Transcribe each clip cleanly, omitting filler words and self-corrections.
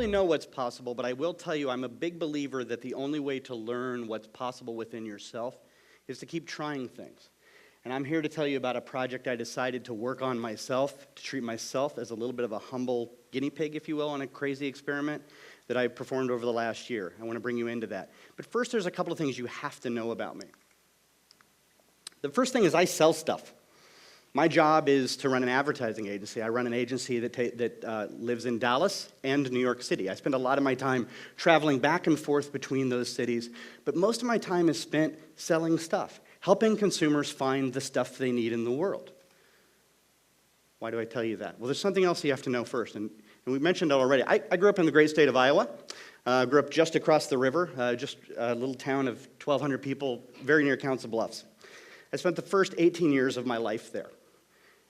really know what's possible, but I will tell you I'm a big believer that the only way to learn what's possible within yourself is to keep trying things. And I'm here to tell you about a project I decided to work on myself, to treat myself as a little bit of a humble guinea pig, if you will, on a crazy experiment that I performed over the last year. I want to bring you into that. But first, there's a couple of things you have to know about me. The first thing is I sell stuff. My job is to run an advertising agency. I run an agency that lives in Dallas and New York City. I spend a lot of my time traveling back and forth between those cities, but most of my time is spent selling stuff, helping consumers find the stuff they need in the world. Why do I tell you that? Well, there's something else you have to know first, and we mentioned it already. I grew up in the great state of Iowa. Grew up just across the river, just a little town of 1,200 people, very near Council Bluffs. I spent the first 18 years of my life there.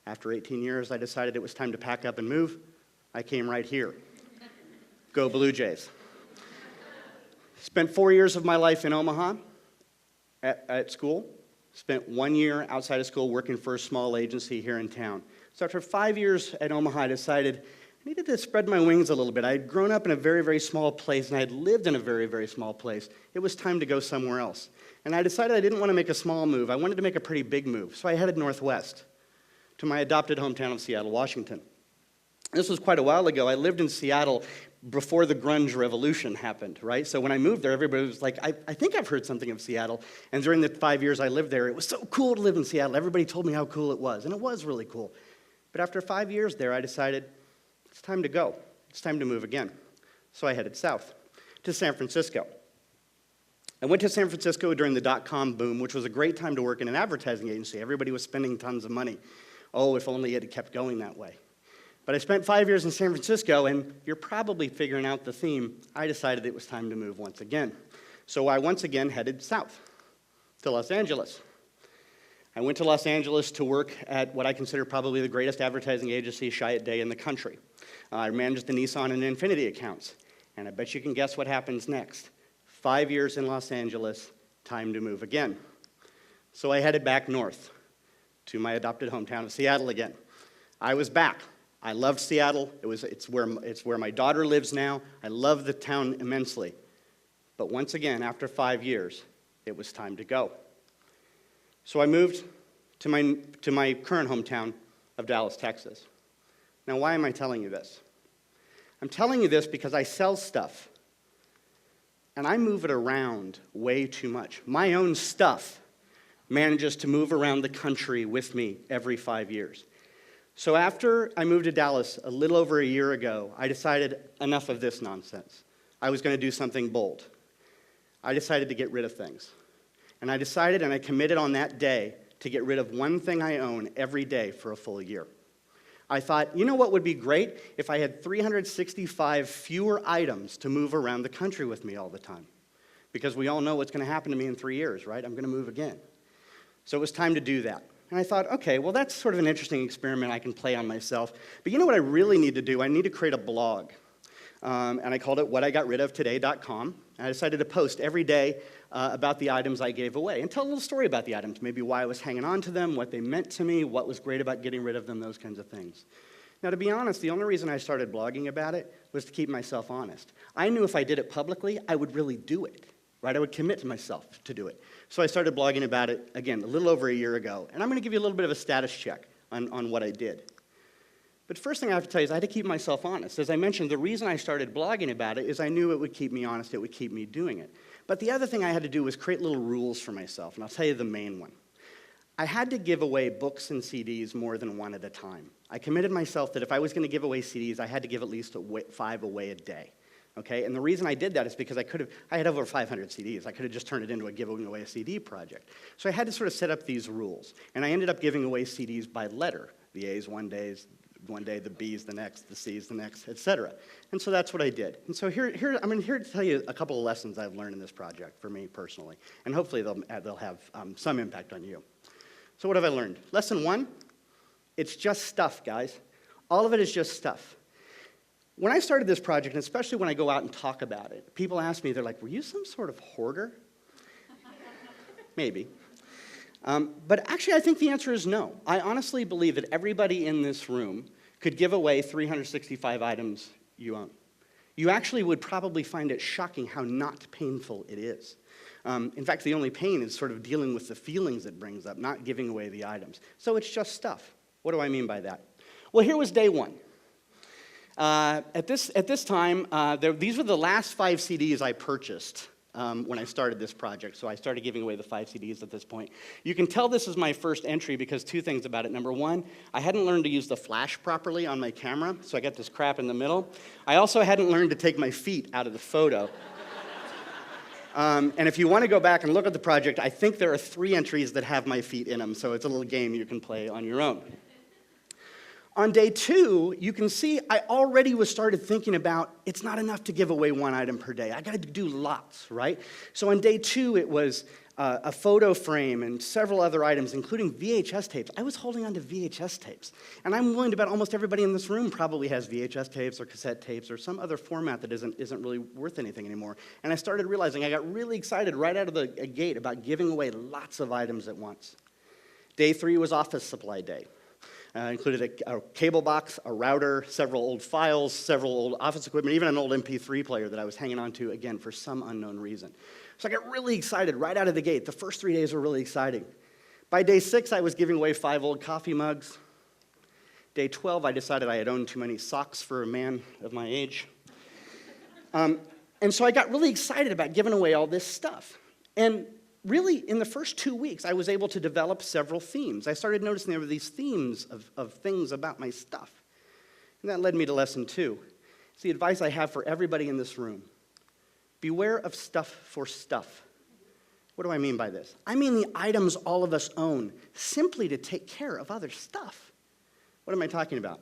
After 18 years, I decided it was time to pack up and move. I came right here. Go Blue Jays. Spent 4 years of my life in Omaha at school. Spent 1 year outside of school working for a small agency here in town. So after 5 years at Omaha, I decided I needed to spread my wings a little bit. I had grown up in a very, very small place, and I had lived in a very, very small place. It was time to go somewhere else. And I decided I didn't want to make a small move. I wanted to make a pretty big move. So I headed northwest to my adopted hometown of Seattle, Washington. This was quite a while ago. I lived in Seattle before the grunge revolution happened, right? So when I moved there, everybody was like, I think I've heard something of Seattle. And during the 5 years I lived there, it was so cool to live in Seattle. Everybody told me how cool it was, and it was really cool. But after 5 years there, I decided it's time to go. It's time to move again. So I headed south to San Francisco. I went to San Francisco during the dot-com boom, which was a great time to work in an advertising agency. Everybody was spending tons of money. Oh, if only it had kept going that way. But I spent 5 years in San Francisco, and you're probably figuring out the theme. I decided it was time to move once again. So I once again headed south to Los Angeles. I went to Los Angeles to work at what I consider probably the greatest advertising agency Chiat Day in the country. I managed the Nissan and Infiniti accounts. And I bet you can guess what happens next. 5 years in Los Angeles, time to move again. So I headed back north to my adopted hometown of Seattle again. I was back. I loved Seattle. It's where my daughter lives now. I love the town immensely. But once again, after 5 years, it was time to go. So I moved to my current hometown of Dallas, Texas. Now, why am I telling you this? I'm telling you this because I sell stuff, and I move it around way too much. My own stuff manages to move around the country with me every 5 years. So after I moved to Dallas a little over a year ago, I decided enough of this nonsense. I was going to do something bold. I decided to get rid of things. And I decided and I committed on that day to get rid of one thing I own every day for a full year. I thought, you know what would be great? If I had 365 fewer items to move around the country with me all the time. Because we all know what's going to happen to me in 3 years, right? I'm going to move again. So it was time to do that. And I thought, okay, well, that's sort of an interesting experiment I can play on myself. But you know what I really need to do? I need to create a blog. And I called it whatigotridofttoday.com. And I decided to post every day about the items I gave away and tell a little story about the items, maybe why I was hanging on to them, what they meant to me, what was great about getting rid of them, those kinds of things. Now, to be honest, the only reason I started blogging about it was to keep myself honest. I knew if I did it publicly, I would really do it. Right? I would commit to myself to do it. So I started blogging about it, again, a little over a year ago. And I'm going to give you a little bit of a status check on what I did. But first thing I have to tell you is I had to keep myself honest. As I mentioned, the reason I started blogging about it is I knew it would keep me honest, it would keep me doing it. But the other thing I had to do was create little rules for myself, and I'll tell you the main one. I had to give away books and CDs more than one at a time. I committed myself that if I was going to give away CDs, I had to give at least 5 away a day. Okay, and the reason I did that is because I had over 500 CDs. I could have just turned it into a giving away a CD project. So I had to sort of set up these rules. And I ended up giving away CDs by letter. The A's one day, the B's the next, the C's the next, etc. And so that's what I did. And so I'm here to tell you a couple of lessons I've learned in this project for me personally. And hopefully they'll have some impact on you. So what have I learned? Lesson 1, it's just stuff, guys. All of it is just stuff. When I started this project, and especially when I go out and talk about it, people ask me, they're like, were you some sort of hoarder? Maybe. But actually, I think the answer is no. I honestly believe that everybody in this room could give away 365 items you own. you actually would probably find it shocking how not painful it is. In fact, the only pain is sort of dealing with the feelings it brings up, not giving away the items. So it's just stuff. What do I mean by that? Well, here was day one. At this time, these were the last 5 CDs I purchased when I started this project. So I started giving away the 5 CDs at this point. You can tell this is my first entry because 2 things about it. Number 1, I hadn't learned to use the flash properly on my camera, so I got this crap in the middle. I also hadn't learned to take my feet out of the photo. And if you want to go back and look at the project, I think there are 3 entries that have my feet in them, so it's a little game you can play on your own. On day 2, you can see I already started thinking about it's not enough to give away 1 item per day. I got to do lots, right? So on day 2, it was a photo frame and several other items, including VHS tapes. I was holding on to VHS tapes. And I'm willing to bet almost everybody in this room probably has VHS tapes or cassette tapes or some other format that isn't really worth anything anymore. And I started realizing I got really excited right out of the gate about giving away lots of items at once. Day 3 was office supply day. Included a cable box, a router, several old files, several old office equipment, even an old MP3 player that I was hanging on to, again, for some unknown reason. So I got really excited right out of the gate. The first 3 days were really exciting. By day 6, I was giving away 5 old coffee mugs. Day 12, I decided I had owned too many socks for a man of my age. And so I got really excited about giving away all this stuff. And really, in the first 2 weeks, I was able to develop several themes. I started noticing there were these themes of things about my stuff. And that led me to lesson 2. It's the advice I have for everybody in this room. Beware of stuff for stuff. What do I mean by this? I mean the items all of us own simply to take care of other stuff. What am I talking about?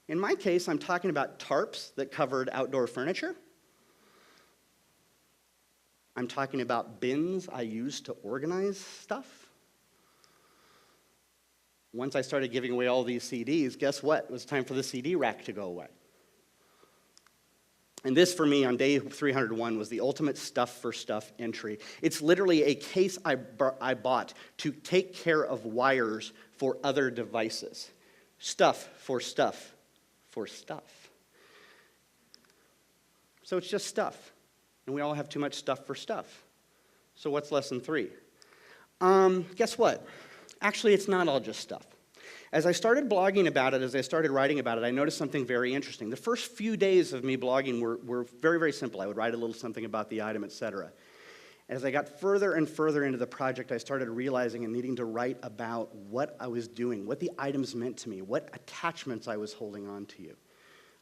In my case, I'm talking about tarps that covered outdoor furniture. I'm talking about bins I used to organize stuff. Once I started giving away all these CDs, guess what? It was time for the CD rack to go away. And this, for me, on day 301, was the ultimate stuff for stuff entry. It's literally a case I bought to take care of wires for other devices. Stuff for stuff for stuff. So it's just stuff. And we all have too much stuff for stuff. So what's lesson 3? Guess what? Actually, it's not all just stuff. As I started blogging about it, as I started writing about it, I noticed something very interesting. The first few days of me blogging were very, very simple. I would write a little something about the item, etc. As I got further and further into the project, I started realizing and needing to write about what I was doing, what the items meant to me, what attachments I was holding on to you.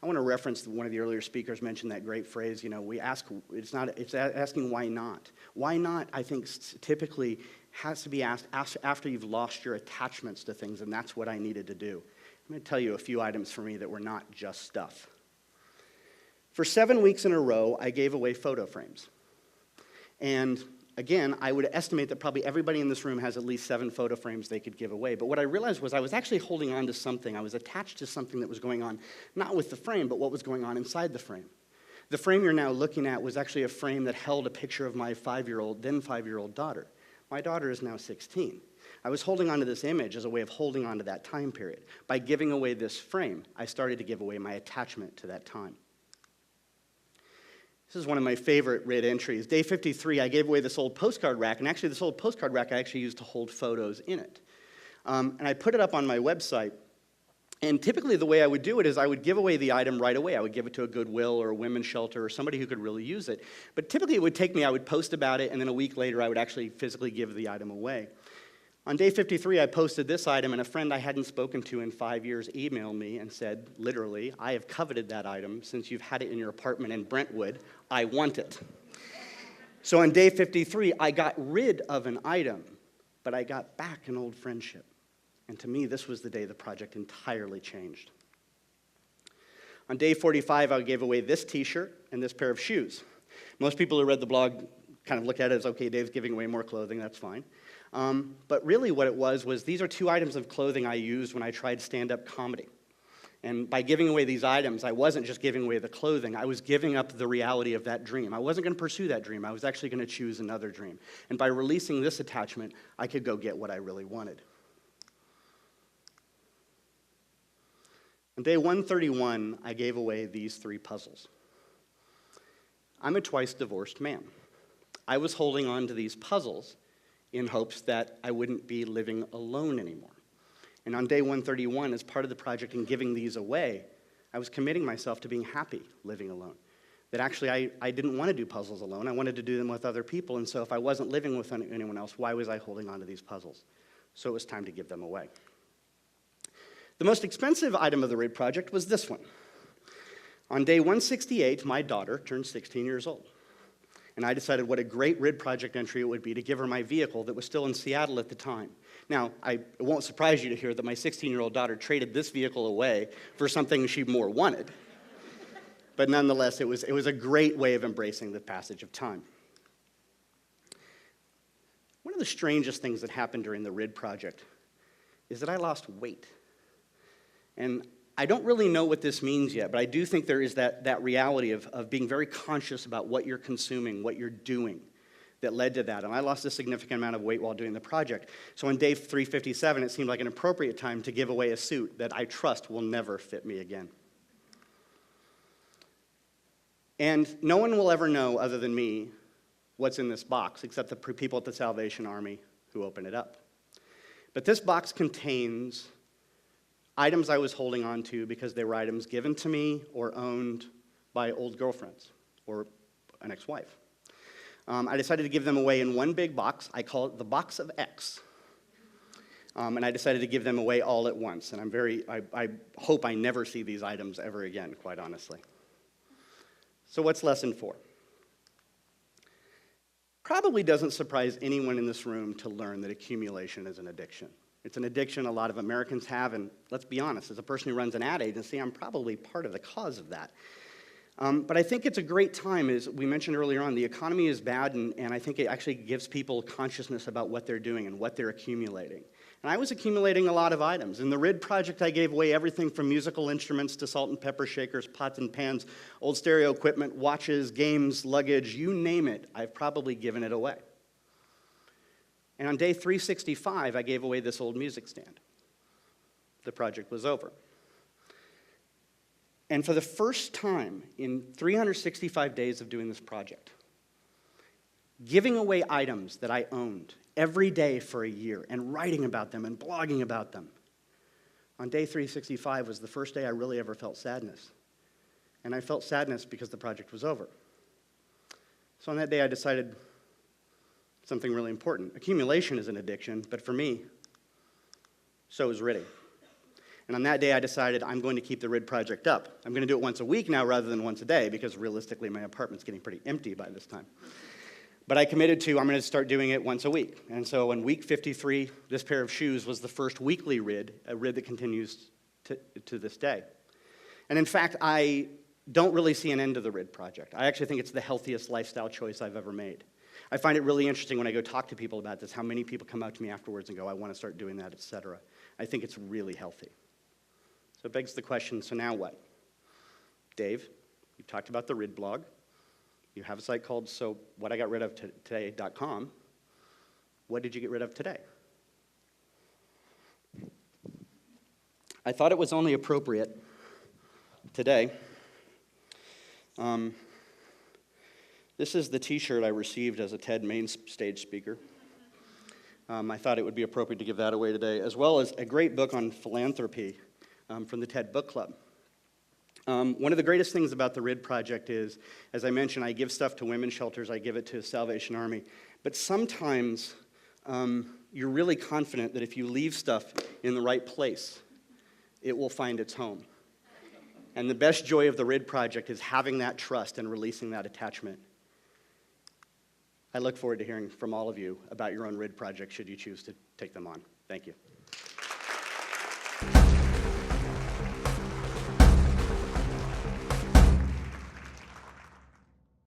I want to reference one of the earlier speakers mentioned that great phrase, it's asking why not. Why not, I think, typically has to be asked after you've lost your attachments to things, and that's what I needed to do. I'm going to tell you a few items for me that were not just stuff. For 7 weeks in a row, I gave away photo frames. And again, I would estimate that probably everybody in this room has at least 7 photo frames they could give away. But what I realized was I was actually holding on to something. I was attached to something that was going on, not with the frame, but what was going on inside the frame. The frame you're now looking at was actually a frame that held a picture of my then 5-year-old daughter. My daughter is now 16. I was holding on to this image as a way of holding on to that time period. By giving away this frame, I started to give away my attachment to that time. This is one of my favorite red entries. Day 53, I gave away this old postcard rack, and actually this old postcard rack I actually used to hold photos in it. And I put it up on my website, and typically the way I would do it is I would give away the item right away. I would give it to a Goodwill or a women's shelter or somebody who could really use it. But typically it would take me, I would post about it, and then a week later I would actually physically give the item away. On day 53, I posted this item, and a friend I hadn't spoken to in 5 years emailed me and said, literally, I have coveted that item since you've had it in your apartment in Brentwood. I want it. So on day 53, I got rid of an item, but I got back an old friendship. And to me, this was the day the project entirely changed. On day 45, I gave away this t-shirt and this pair of shoes. Most people who read the blog kind of looked at it as, okay, Dave's giving away more clothing, that's fine. But really what it was these are 2 items of clothing I used when I tried stand-up comedy. And by giving away these items, I wasn't just giving away the clothing, I was giving up the reality of that dream. I wasn't going to pursue that dream, I was actually going to choose another dream. And by releasing this attachment, I could go get what I really wanted. On day 131, I gave away these 3 puzzles. I'm a twice divorced man. I was holding on to these puzzles in hopes that I wouldn't be living alone anymore. And on day 131, as part of the project in giving these away, I was committing myself to being happy living alone. That actually I didn't want to do puzzles alone. I wanted to do them with other people. And so if I wasn't living with anyone else, why was I holding on to these puzzles? So it was time to give them away. The most expensive item of the RID project was this one. On day 168, my daughter turned 16 years old. And I decided what a great RID project entry it would be to give her my vehicle that was still in Seattle at the time. Now, it won't surprise you to hear that my 16-year-old daughter traded this vehicle away for something she more wanted. But nonetheless, it was a great way of embracing the passage of time. One of the strangest things that happened during the RID project is that I lost weight. And I don't really know what this means yet, but I do think there is that reality of being very conscious about what you're consuming, what you're doing, that led to that. And I lost a significant amount of weight while doing the project. So on day 357, it seemed like an appropriate time to give away a suit that I trust will never fit me again. And no one will ever know, other than me, what's in this box, except the people at the Salvation Army who open it up. But this box contains items I was holding on to because they were items given to me or owned by old girlfriends or an ex-wife. I decided to give them away in one big box. I call it the box of X. And I decided to give them away all at once. And I hope I never see these items ever again, quite honestly. So what's lesson 4? Probably doesn't surprise anyone in this room to learn that accumulation is an addiction. It's an addiction a lot of Americans have, and let's be honest, as a person who runs an ad agency, I'm probably part of the cause of that. But I think it's a great time, as we mentioned earlier on, the economy is bad, and I think it actually gives people consciousness about what they're doing and what they're accumulating. And I was accumulating a lot of items. In the RID project, I gave away everything from musical instruments to salt and pepper shakers, pots and pans, old stereo equipment, watches, games, luggage, you name it, I've probably given it away. And on day 365, I gave away this old music stand. The project was over. And for the first time in 365 days of doing this project, giving away items that I owned every day for a year and writing about them and blogging about them, on day 365 was the first day I really ever felt sadness. And I felt sadness because the project was over. So on that day, I decided something really important. Accumulation is an addiction, but for me, so is RIDing. And on that day, I decided I'm going to keep the RID project up. I'm going to do it once a week now rather than once a day because realistically, my apartment's getting pretty empty by this time. But I committed to, I'm going to start doing it once a week. And so on week 53, this pair of shoes was the first weekly RID, a RID that continues to this day. And in fact, I don't really see an end to the RID project. I actually think it's the healthiest lifestyle choice I've ever made. I find it really interesting when I go talk to people about this, how many people come out to me afterwards and go, I want to start doing that, etc. I think it's really healthy. So it begs the question, so now what? Dave, you've talked about the RID blog. You have a site called whatIgotRidOfToday.com. What did you get rid of today? I thought it was only appropriate today. This is the t-shirt I received as a TED main stage speaker. I thought it would be appropriate to give that away today, as well as a great book on philanthropy from the TED Book Club. One of the greatest things about the RID project is, as I mentioned, I give stuff to women's shelters, I give it to Salvation Army, but sometimes you're really confident that if you leave stuff in the right place, it will find its home. And the best joy of the RID project is having that trust and releasing that attachment. I look forward to hearing from all of you about your own RID project should you choose to take them on. Thank you.